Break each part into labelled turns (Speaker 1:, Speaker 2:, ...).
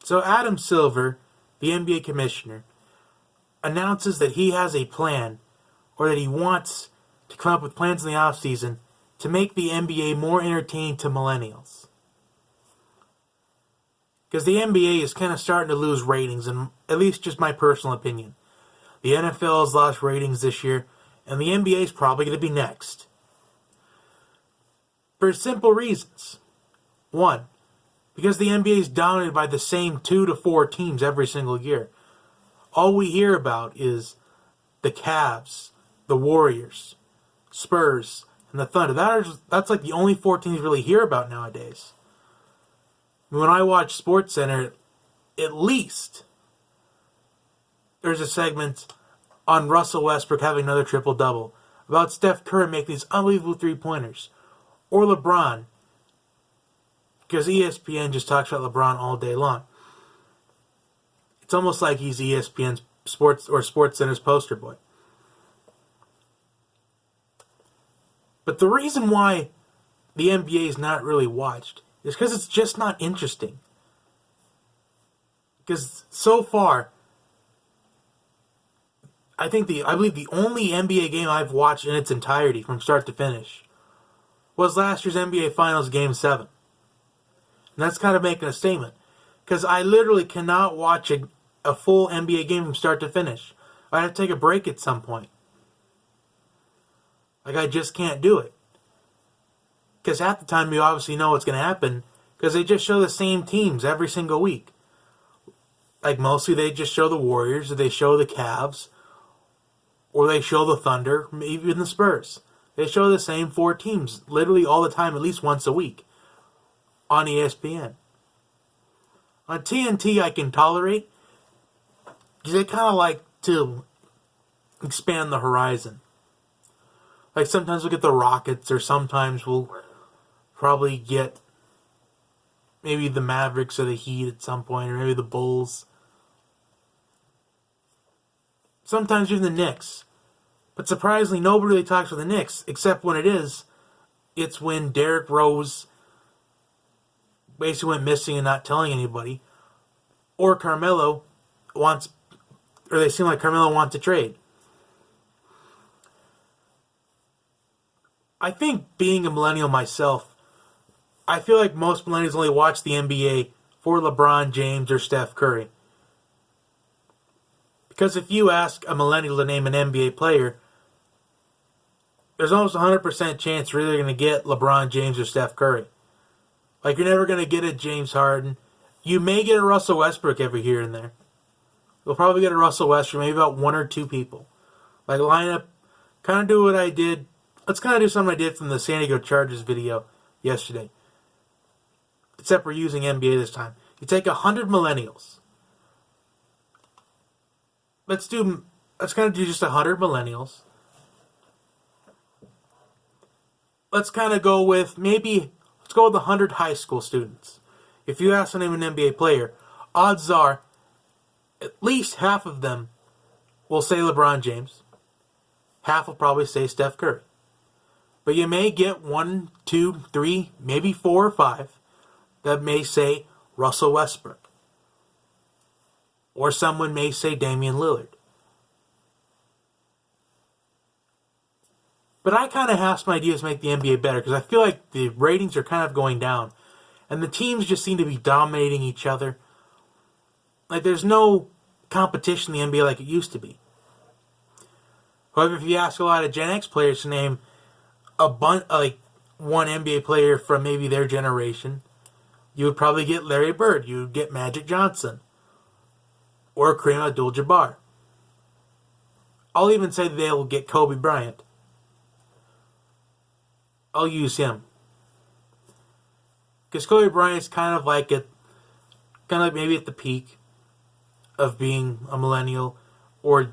Speaker 1: So Adam Silver, the NBA commissioner, announces that he has a plan, or that he wants to come up with plans in the offseason to make the NBA more entertaining to millennials. Because the NBA is kind of starting to lose ratings, and at least just my personal opinion. The NFL has lost ratings this year, and the NBA is probably going to be next. For simple reasons. One, because the NBA is dominated by the same 2 to 4 teams every single year. All we hear about is the Cavs, the Warriors, Spurs, and the Thunder. That's like the only 4 teams you really hear about nowadays. When I watch SportsCenter, at least there's a segment on Russell Westbrook having another triple-double, about Steph Curry making these unbelievable three-pointers, or LeBron, because ESPN just talks about LeBron all day long. It's almost like he's ESPN's sports or SportsCenter's poster boy. But the reason why the NBA is not really watched is because it's just not interesting. Because so far, I believe the only NBA game I've watched in its entirety from start to finish was last year's NBA Finals Game 7. And that's kind of making a statement. Because I literally cannot watch a full NBA game from start to finish. I have to take a break at some point. Like, I just can't do it. Because half the time you obviously know what's going to happen, because they just show the same teams every single week. Like, mostly they just show the Warriors, or they show the Cavs, or they show the Thunder, maybe even the Spurs. They show the same 4 teams literally all the time, at least once a week, on ESPN. On TNT, I can tolerate, because they kind of like to expand the horizon. Like, sometimes we'll get the Rockets, or sometimes we'll probably get maybe the Mavericks or the Heat at some point, or maybe the Bulls. Sometimes even the Knicks. But surprisingly, nobody really talks about the Knicks, except when it's when Derrick Rose basically went missing and not telling anybody, or they seem like Carmelo wants to trade. I think, being a millennial myself, I feel like most millennials only watch the NBA for LeBron James or Steph Curry. Because if you ask a millennial to name an NBA player, there's almost a 100% chance you're either going to get LeBron James or Steph Curry. Like, you're never going to get a James Harden. You may get a Russell Westbrook every here and there. You'll probably get a Russell Westbrook, maybe about 1 or 2 people. Like, line up, kind of do what I did. Let's kind of do something I did from the San Diego Chargers video yesterday. Except we're using NBA this time. You take 100 millennials. Let's kind of do just 100 millennials. Let's kind of go with let's go with 100 high school students. If you ask to name an NBA player, odds are at least half of them will say LeBron James. Half will probably say Steph Curry. But you may get 1, 2, 3, maybe 4 or 5 that may say Russell Westbrook. Or someone may say Damian Lillard. But I kind of have some ideas to make the NBA better, because I feel like the ratings are kind of going down. And the teams just seem to be dominating each other. Like, there's no competition in the NBA like it used to be. However, if you ask a lot of Gen X players to name one NBA player from maybe their generation, you would probably get Larry Bird. You would get Magic Johnson. Or Kareem Abdul-Jabbar. I'll even say they'll get Kobe Bryant. I'll use him. Because Kobe Bryant's kind of like maybe at the peak of being a millennial, or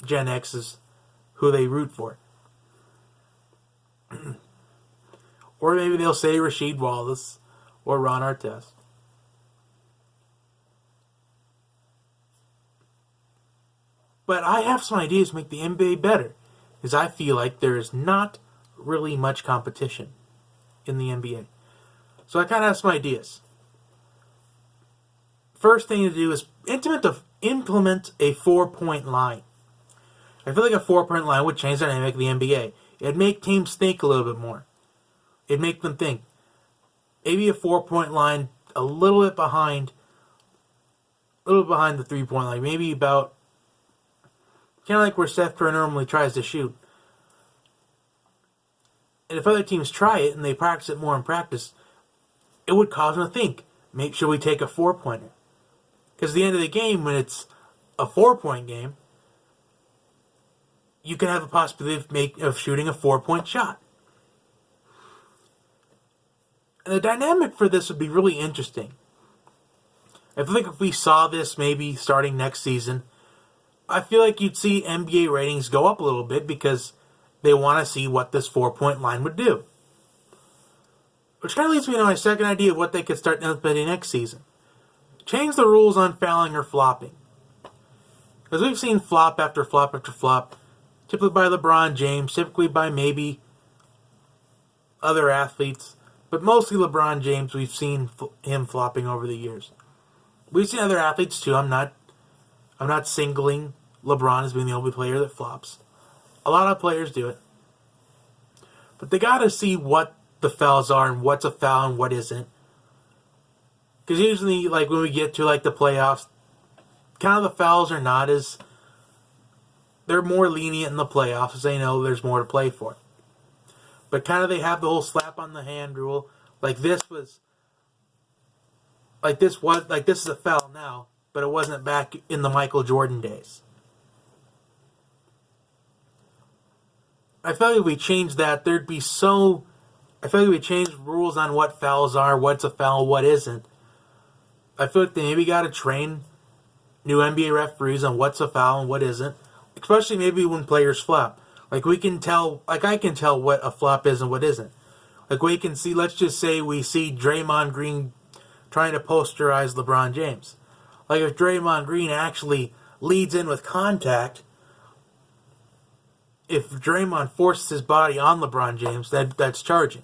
Speaker 1: Gen X is who they root for. Or maybe they'll say Rasheed Wallace or Ron Artest. But I have some ideas to make the NBA better, because I feel like there is not really much competition in the NBA. So I kind of have some ideas. first thing to do is implement a 4-point line. I feel like a 4-point line would change the dynamic of the NBA. It'd make teams think a little bit more. It'd make them think. Maybe a 4-point line a little bit behind the 3-point line. Maybe about kind of like where Steph Curry normally tries to shoot. And if other teams try it and they practice it more in practice, it would cause them to think, maybe should we take a 4-pointer? Because at the end of the game, when it's a 4-point game, you can have a possibility of shooting a 4-point shot. And the dynamic for this would be really interesting. I feel like if we saw this maybe starting next season, I feel like you'd see NBA ratings go up a little bit because they want to see what this 4-point line would do. Which kind of leads me to my second idea of what they could start implementing next season. Change the rules on fouling or flopping. Because we've seen flop after flop after flop, typically by LeBron James, typically by maybe other athletes, but mostly LeBron James, we've seen him flopping over the years. We've seen other athletes too. I'm not singling LeBron as being the only player that flops. A lot of players do it. But they got to see what the fouls are and what's a foul and what isn't. Because usually, like when we get to like the playoffs, kind of the fouls are not as... They're more lenient in the playoffs as they know there's more to play for. But kind of they have the whole slap on the hand rule. Like this is a foul now, but it wasn't back in the Michael Jordan days. I feel like if we changed that, I feel like we changed rules on what fouls are, what's a foul, what isn't. I feel like they maybe got to train new NBA referees on what's a foul and what isn't. Especially maybe when players flop. Like I can tell what a flop is and what isn't. Like we can see, let's just say we see Draymond Green trying to posterize LeBron James. Like if Draymond Green actually leads in with contact, if Draymond forces his body on LeBron James, that's charging.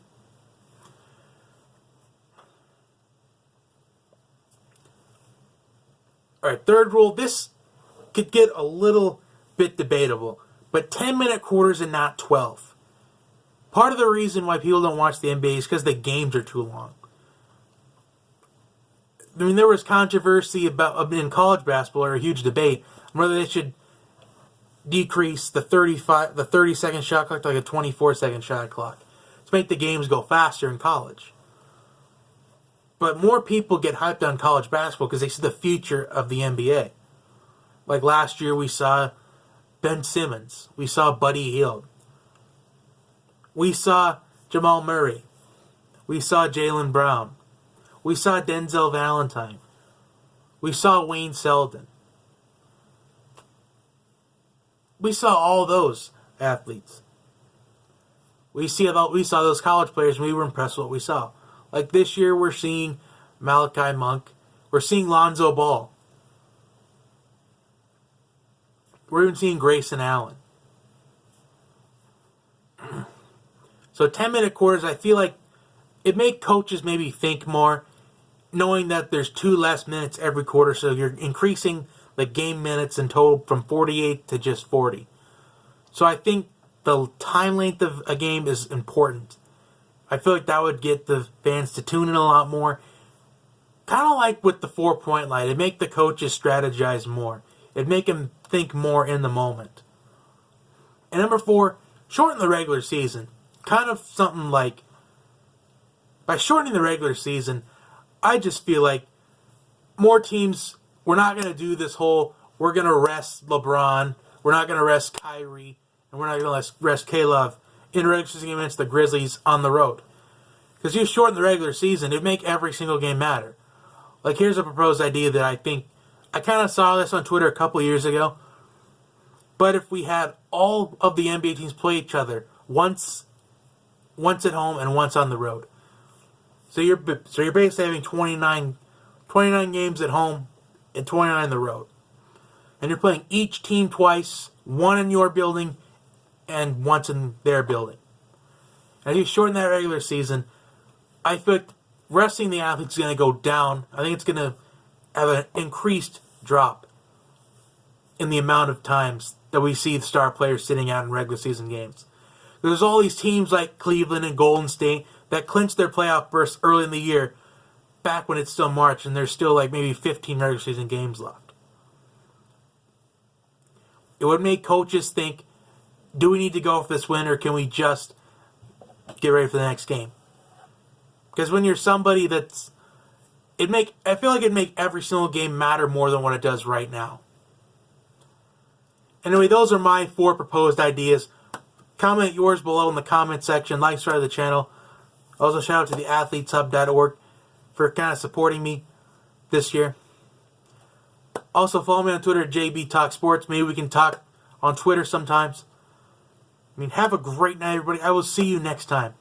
Speaker 1: Alright, third rule, this could get a little bit debatable, but 10-minute quarters and not 12. Part of the reason why people don't watch the NBA is because the games are too long. I mean, there was controversy in college basketball, or a huge debate, whether they should decrease the 30-second shot clock to like a 24-second shot clock to make the games go faster in college. But more people get hyped on college basketball because they see the future of the NBA. Like last year we saw Ben Simmons. We saw Buddy Hield. We saw Jamal Murray. We saw Jaylen Brown. We saw Denzel Valentine. We saw Wayne Selden. We saw all those athletes. We saw those college players and we were impressed with what we saw. Like this year we're seeing Malachi Monk. We're seeing Lonzo Ball. We're even seeing Grayson Allen. So 10-minute quarters, I feel like it make coaches maybe think more, knowing that there's 2 less minutes every quarter, so you're increasing the game minutes in total from 48 to just 40. So I think the time length of a game is important. I feel like that would get the fans to tune in a lot more. Kind of like with the 4-point line, it'd make the coaches strategize more. It'd make them think more in the moment. And number 4, shorten the regular season. Kind of something like, by shortening the regular season, I just feel like more teams, we're not going to do this whole, we're going to rest LeBron, we're not going to rest Kyrie, and we're not going to rest K-Love in regular season against the Grizzlies on the road. Because you shorten the regular season, it'd make every single game matter. Like, here's a proposed idea that I think, I kind of saw this on Twitter a couple years ago, but if we had all of the NBA teams play each other once at home and once on the road. So you're basically having 29 games at home and 29 on the road. And you're playing each team twice, one in your building and once in their building. As you shorten that regular season, I feel like resting the athletes is going to go down. I think it's going to have an increased drop in the amount of times that we see the star players sitting out in regular season games. There's all these teams like Cleveland and Golden State that clinch their playoff berths early in the year, back when it's still March and there's still like maybe 15 regular season games left. It would make coaches think, do we need to go for this win or can we just get ready for the next game? Because when you're somebody that's... I feel like it'd make every single game matter more than what it does right now. Anyway, those are my 4 proposed ideas. Comment yours below in the comment section. Like, subscribe to the channel. Also, shout out to the athleteshub.org for kind of supporting me this year. Also, follow me on Twitter at JB Talk Sports. Maybe we can talk on Twitter sometimes. Have a great night, everybody. I will see you next time.